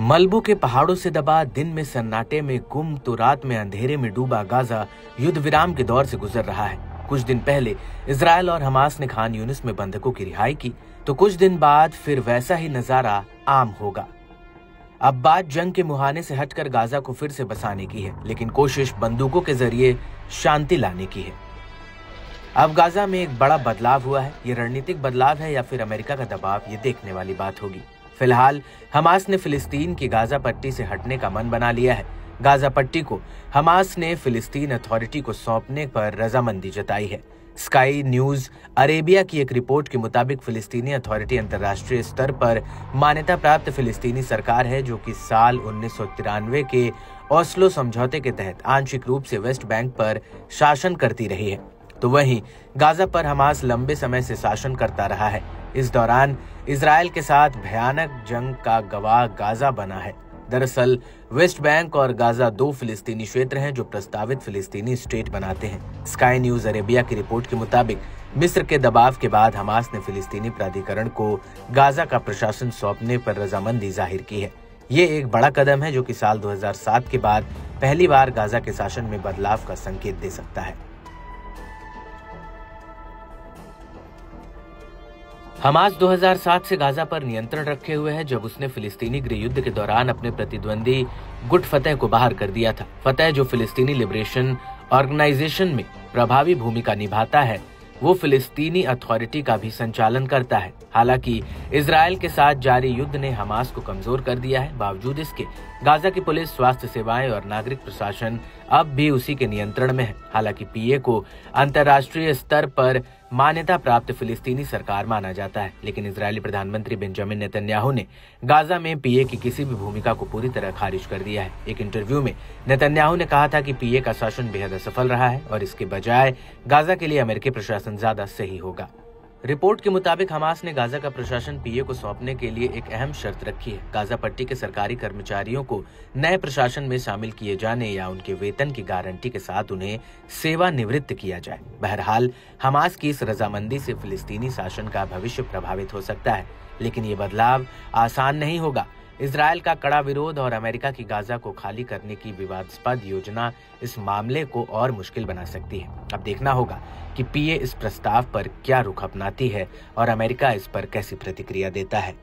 मलबू के पहाड़ों से दबा, दिन में सन्नाटे में गुम तो रात में अंधेरे में डूबा गाजा युद्ध विराम के दौर से गुजर रहा है। कुछ दिन पहले इजरायल और हमास ने खान यूनिस में बंधकों की रिहाई की, तो कुछ दिन बाद फिर वैसा ही नजारा आम होगा। अब बात जंग के मुहाने से हटकर गाजा को फिर से बसाने की है, लेकिन कोशिश बंदूकों के जरिए शांति लाने की है। अब गाजा में एक बड़ा बदलाव हुआ है। ये रणनीतिक बदलाव है या फिर अमेरिका का दबाव, ये देखने वाली बात होगी। फिलहाल हमास ने फिलिस्तीन की गाजा पट्टी से हटने का मन बना लिया है। गाजा पट्टी को हमास ने फिलिस्तीन अथॉरिटी को सौंपने पर रजामंदी जताई है। स्काई न्यूज अरेबिया की एक रिपोर्ट के मुताबिक फिलिस्तीनी अथॉरिटी अंतर्राष्ट्रीय स्तर पर मान्यता प्राप्त फिलिस्तीनी सरकार है, जो कि साल 1993 के ओस्लो समझौते के तहत आंशिक रूप से वेस्ट बैंक पर शासन करती रही है। तो वहीं गाजा पर हमास लंबे समय से शासन करता रहा है। इस दौरान इजरायल के साथ भयानक जंग का गवाह गाजा बना है। दरअसल वेस्ट बैंक और गाजा दो फिलिस्तीनी क्षेत्र हैं जो प्रस्तावित फिलिस्तीनी स्टेट बनाते हैं। स्काई न्यूज अरेबिया की रिपोर्ट के मुताबिक मिस्र के दबाव के बाद हमास ने फिलिस्तीनी प्राधिकरण को गाजा का प्रशासन सौंपने पर रजामंदी जाहिर की है। ये एक बड़ा कदम है जो कि साल 2007 के बाद पहली बार गाजा के शासन में बदलाव का संकेत दे सकता है। हमास 2007 से गाजा पर नियंत्रण रखे हुए है, जब उसने फिलिस्तीनी गृह युद्ध के दौरान अपने प्रतिद्वंदी गुट फतेह को बाहर कर दिया था। फतेह, जो फिलिस्तीनी लिबरेशन ऑर्गेनाइजेशन में प्रभावी भूमिका निभाता है, वो फिलिस्तीनी अथॉरिटी का भी संचालन करता है। हालांकि इजरायल के साथ जारी युद्ध ने हमास को कमजोर कर दिया है। बावजूद इसके गाजा की पुलिस, स्वास्थ्य सेवाएं और नागरिक प्रशासन अब भी उसी के नियंत्रण में है। हालांकि पीए को अंतर्राष्ट्रीय स्तर पर मान्यता प्राप्त फिलिस्तीनी सरकार माना जाता है, लेकिन इजरायली प्रधानमंत्री बेंजामिन नेतन्याहू ने गाजा में पीए की किसी भी भूमिका को पूरी तरह खारिज कर दिया है। एक इंटरव्यू में नेतन्याहू ने कहा था कि पीए का शासन बेहद असफल रहा है और इसके बजाय गाजा के लिए अमेरिकी प्रशासन ज्यादा सही होगा। रिपोर्ट के मुताबिक हमास ने गाजा का प्रशासन पीए को सौंपने के लिए एक अहम शर्त रखी है। गाजा पट्टी के सरकारी कर्मचारियों को नए प्रशासन में शामिल किए जाने या उनके वेतन की गारंटी के साथ उन्हें सेवानिवृत्त किया जाए। बहरहाल हमास की इस रजामंदी से फिलिस्तीनी शासन का भविष्य प्रभावित हो सकता है, लेकिन ये बदलाव आसान नहीं होगा। इजरायल का कड़ा विरोध और अमेरिका की गाजा को खाली करने की विवादास्पद योजना इस मामले को और मुश्किल बना सकती है। अब देखना होगा कि पीए इस प्रस्ताव पर क्या रुख अपनाती है और अमेरिका इस पर कैसी प्रतिक्रिया देता है।